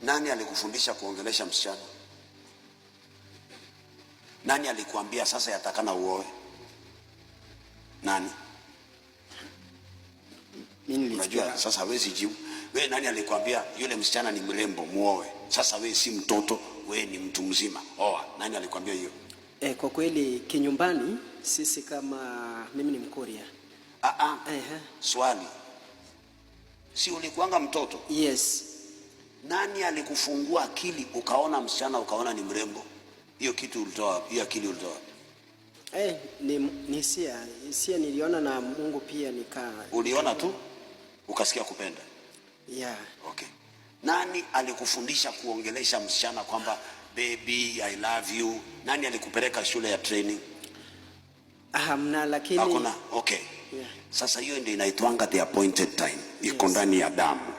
Nani alikufundisha kuongelesha msichana? Nani alikuambia sasa yatakana uoe? Nani? Unajua sasa hawezi jibu. Wewe nani alikwambia yule msichana ni mrembo muoe? Sasa wewe si mtoto, wewe ni mtu mzima. Oa. Nani alikwambia hiyo? Kwa kweli kinyumbani sisi kama mimi ni Mkorea. Swali. Si ulikuanga mtoto? Yes. Nani alikufungua akili ukaona msichana ukaona ni mrembo? Hiyo kitu ulitoa, hiyo akili ulitoa? Ni hisia niliona na Mungu pia Uliona tu ukasikia kupenda? Yeah. Okay. Nani alikufundisha kuongelesha msichana kwamba baby I love you? Nani alikupeleka shule ya training? Lakini hakuna. Okay. Yeah. Sasa hiyo ndio inaitwanga the appointed time. Iko ndani ya damu.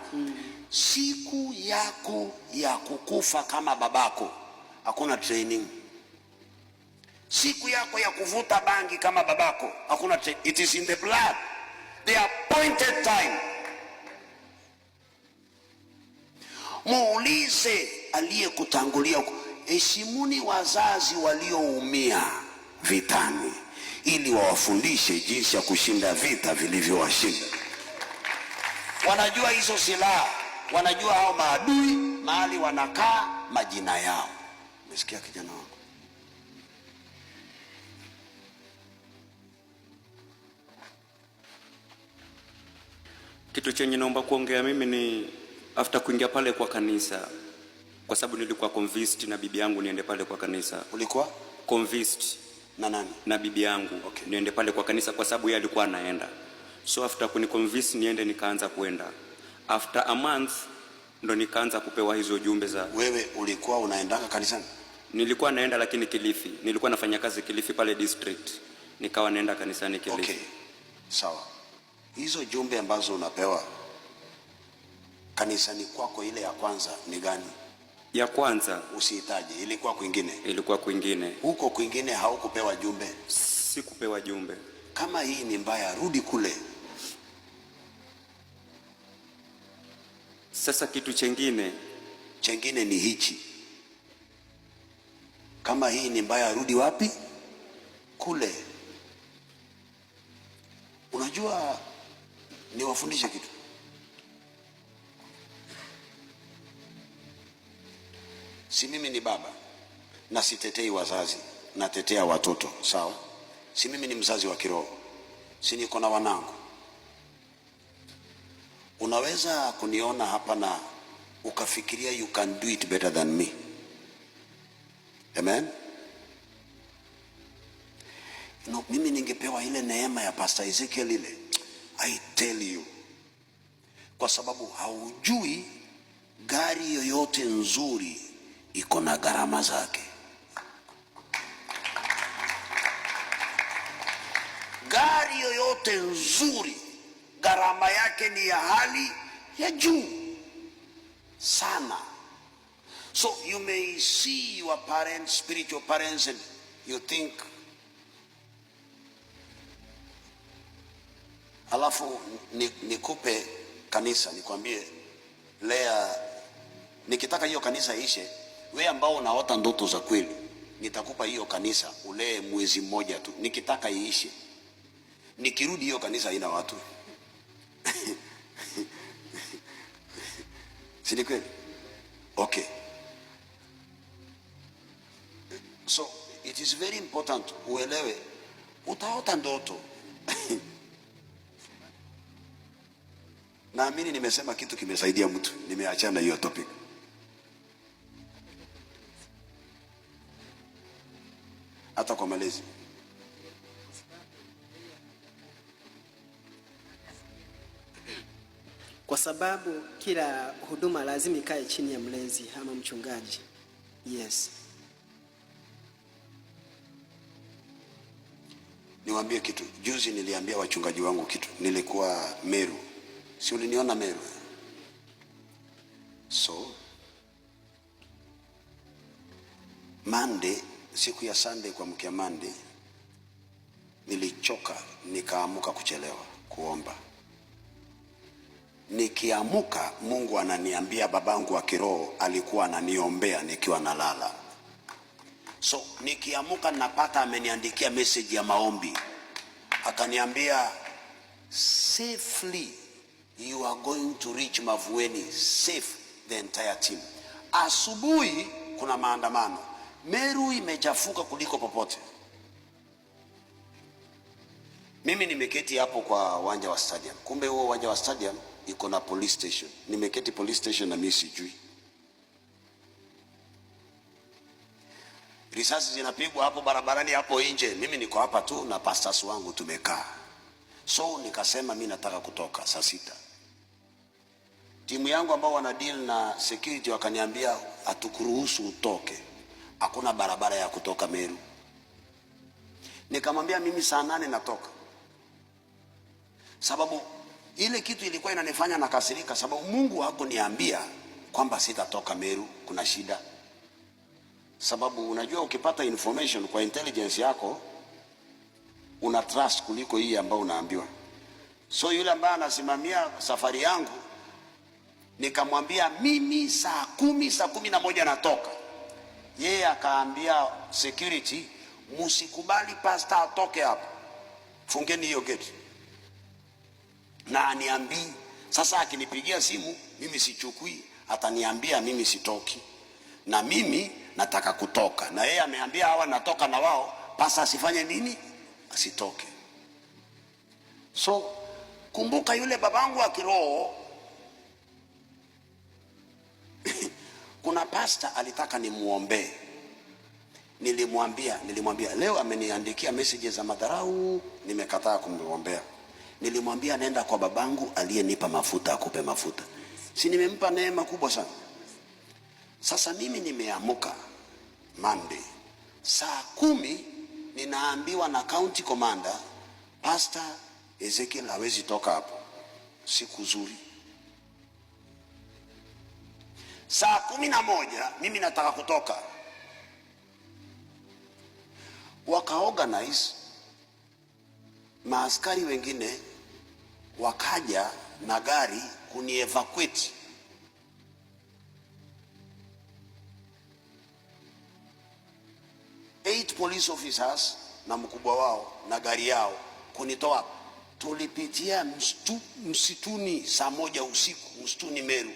Siku yako ya kukufa kama babako hakuna training. Siku yako ya kuvuta bangi kama babako hakuna training. It is in the blood. The appointed time. Muulize aliyekutangulia. Heshimuni wazazi walioumia vitani ili wawafundishe jinsi ya kushinda vita vilivyowashinda. Wanajua hizo silaha, wanajua hao maadui mahali wanakaa, majina yao. Umesikia kijana wangu? Kitu chenye naomba kuongea mimi ni after kuingia pale kwa kanisa, kwa sababu nilikuwa convinced na bibi yangu niende pale kwa kanisa. Ulikuwa convinced na nani? Na bibi yangu. Okay. Niende pale kwa kanisa kwa sababu yeye alikuwa anaenda. So after kuniconvince niende, nikaanza kuenda. After a month ndo nikaanza kupewa hizo jumbe za. Wewe ulikuwa unaendanga kanisani? Nilikuwa naenda lakini Kilifi. Nilikuwa nafanya kazi Kilifi pale district. Nikawa naenda kanisani Kilifi. Okay. Sawa. Hizo jumbe ambazo unapewa kanisani kwako, ile ya kwanza ni gani? Ya kwanza usihitaji, ilikuwa kwingine. Ilikuwa kwingine. Huko kwingine haukupewa jumbe? Sikupewa jumbe. Kama hii ni mbaya, rudi kule. Sasa kitu chengine ni hichi. Kama hii ni mbaya, rudi wapi? Kule. Unajua niwafundishe kitu. Si mimi ni baba na sitetei wazazi, natetea watoto, sawa? Si mimi ni mzazi wa kiroho, si niko na wanangu. Unaweza kuniona hapa na ukafikiria you can do it better than me. Amen? Mimi ningepewa ile neema ya Pastor Ezekiel ile, I tell you, kwa sababu haujui gari yoyote nzuri iko na gharama zake. Gari yoyote nzuri gharama yake ni ya hali ya juu sana. So you may see your parents, spiritual parents, and you think, alafu nikupe kanisa nikwambie lea, nikitaka hiyo kanisa ishe, wewe ambao unaota ndoto za kweli, nitakupa hiyo kanisa ulee mwezi mmoja tu, nikitaka iishe. Nikirudi hiyo kanisa haina watu. Si ni kweli? Okay. So it is very important uelewe, utaota ndoto. Naamini nimesema kitu kimesaidia mtu, nimeachana hiyo topic. Hata kwa malezi. Kwa sababu kila huduma lazima ikae chini ya mlezi ama mchungaji. Yes. Niwaambie kitu. Juzi niliambia wachungaji wangu kitu. Nilikuwa Meru. Si uliniona Meru? So Monday, siku ya Sunday kwa mkia Monday, nilichoka, nikaamuka kuchelewa kuomba. nikiamuka Mungu ananiambia babangu wa kiroho alikuwa ananiombea nikiwa nalala. So nikiamuka napata ameniandikia message ya maombi, akaniambia safely you are going to reach Mavueni safe, the entire team. Asubuhi kuna maandamano, Meru imechafuka kuliko popote. Mimi nimeketi hapo kwa uwanja wa stadium, kumbe huo uwanja wa stadium iko na police station. Nimeketi police station na mimi sijui. Risasi zinapigwa hapo barabarani hapo nje, mimi niko hapa tu na pastors wangu tumekaa. So nikasema mimi nataka kutoka saa 6. Timu yangu ambao wana deal na security wakaniambia hatukuruhusu utoke, hakuna barabara ya kutoka Meru. Nikamwambia mimi saa 8 natoka, sababu ile kitu ilikuwa inanifanya nakasirika, sababu Mungu hakuniambia kwamba sitatoka Meru. Kuna shida, sababu unajua ukipata information kwa intelligence yako una trust kuliko hii ambayo unaambiwa. So yule ambaye anasimamia safari yangu nikamwambia mimi saa 11 natoka. Yeye akaambia security, msikubali pastor atoke hapo, fungeni hiyo gate. Na aniambii sasa, akinipigia simu mimi sichukui, ataniambia mimi sitoki na mimi nataka kutoka, na yeye ameambia hawa natoka na wao, pasa asifanye nini? Asitoke. So kumbuka yule babangu wa kiroho kuna pastor alitaka nimuombe, nilimwambia leo ameniandikia messages za madharau, nimekataa kumwombea. Nilimwambia nenda kwa babangu aliyenipa mafuta akupe mafuta. Si nimempa neema kubwa sana. Sasa mimi nimeamuka Monday saa 10 ninaambiwa na county commander, Pastor Ezekiel hawezi toka hapo. Siku nzuri. Saa 11 mimi nataka kutoka. Wakaorganize, maaskari wengine wakaja na gari kunievacuate. Police officers na mkubwa wao na gari yao kunitoa. Tulipitia msituni saa 1 usiku, msituni Meru,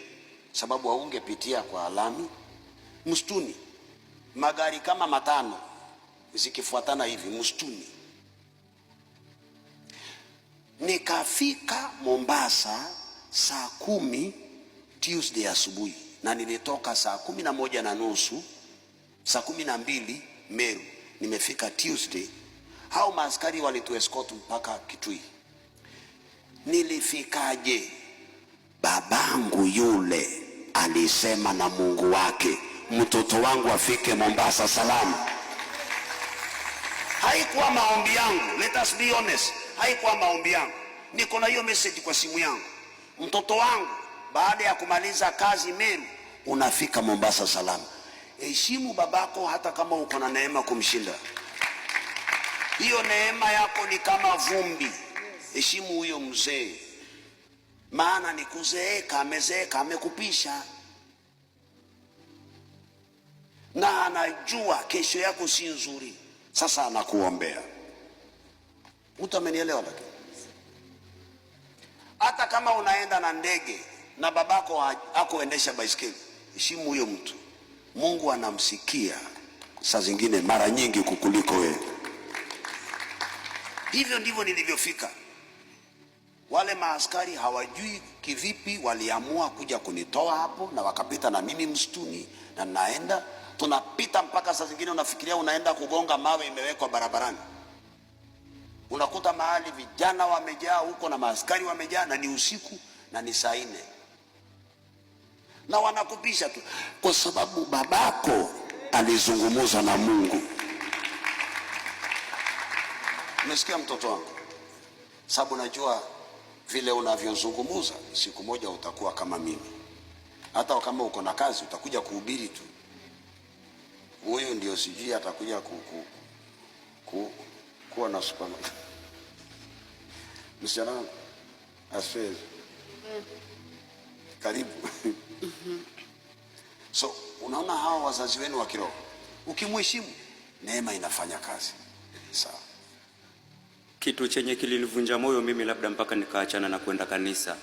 sababu haungepitia kwa alami. Msituni magari kama 5 zikifuatana hivi msituni. Nikafika Mombasa saa 10 Tuesday asubuhi, na nilitoka saa 11:30, saa 12 Meru. Nimefika Tuesday, hao maaskari walituescort mpaka Kitui. Nilifikaje? Babangu yule alisema na Mungu wake mtoto wangu afike Mombasa salama. Haikuwa maombi yangu, let us be honest, haikuwa maombi yangu. Niko na hiyo message kwa simu yangu, mtoto wangu baada ya kumaliza kazi Meru unafika Mombasa salama. Heshimu babako hata kama uko na neema kumshinda. Hiyo neema yako ni kama vumbi. Heshimu huyo mzee, maana ni kuzeeka, amezeeka, amekupisha, na anajua kesho yako si nzuri. Sasa anakuombea. Mtu amenielewa? Lakini hata kama unaenda na ndege na babako hakuendesha baiskeli, heshimu huyo mtu. Mungu anamsikia saa zingine mara nyingi kukuliko wewe. Hivyo ndivyo nilivyofika. Wale maaskari hawajui kivipi waliamua kuja kunitoa hapo, na wakapita na mimi msituni, na naenda tunapita mpaka saa zingine unafikiria unaenda kugonga mawe imewekwa barabarani. Unakuta mahali vijana wamejaa huko na maaskari wamejaa, na ni usiku na ni saa 4. Na wanakupisha tu kwa sababu babako alizungumza na Mungu. Umesikia mtoto wangu? Sababu najua vile unavyozungumza siku moja utakuwa kama mimi. Hata kama uko na kazi utakuja kuhubiri tu. Huyu ndio sijui atakuja kuwa na supermarket. Msichana asifiwe. Karibu. So unaona hawa wazazi wenu wa kiroho, ukimheshimu neema inafanya kazi. Sawa. Kitu chenye kilinivunja moyo mimi labda mpaka nikaachana na kwenda kanisa.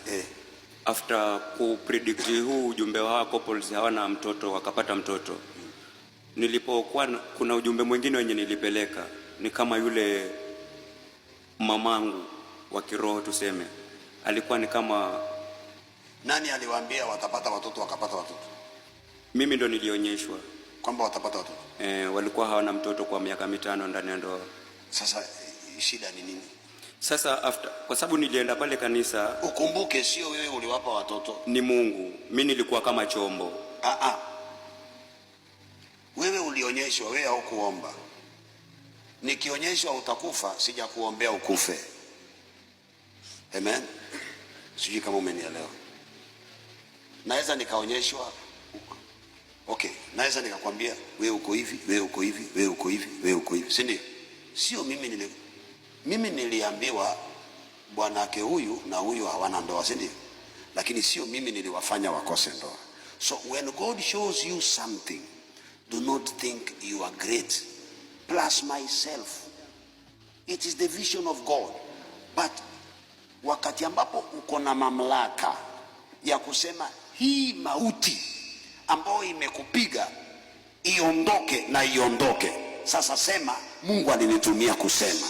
After kupredict huu ujumbe wa couples hawana mtoto wakapata mtoto. Nilipokuwa kuna ujumbe mwingine wenye nilipeleka ni kama yule mamangu wa kiroho tuseme. Alikuwa ni kama nani aliwaambia watapata watoto wakapata watoto? Mimi ndo nilionyeshwa kwamba watapata watoto. Walikuwa hawana mtoto kwa miaka 5 ndani ya ndoa. Sasa shida ni nini? Sasa after, kwa sababu nilienda pale kanisa. Ukumbuke sio wewe uliwapa watoto, ni Mungu. Mimi nilikuwa kama chombo. Wewe ulionyeshwa, wewe haukuomba. Nikionyeshwa utakufa, sija kuombea ukufe. Amen. Sijui kama umenielewa. Naweza nikaonyeshwa, okay, naweza nikakwambia wewe uko hivi, wewe uko hivi, wewe uko hivi, wewe uko hivi, si ndio? Sio mimi niliambiwa bwanake huyu na huyu hawana ndoa, si ndio? Lakini sio mimi niliwafanya wakose ndoa. So when God shows you something, do not think you are great plus myself. It is the vision of God. But wakati ambapo uko na mamlaka ya kusema hii mauti ambayo imekupiga iondoke na iondoke, sasa sema Mungu alinitumia kusema.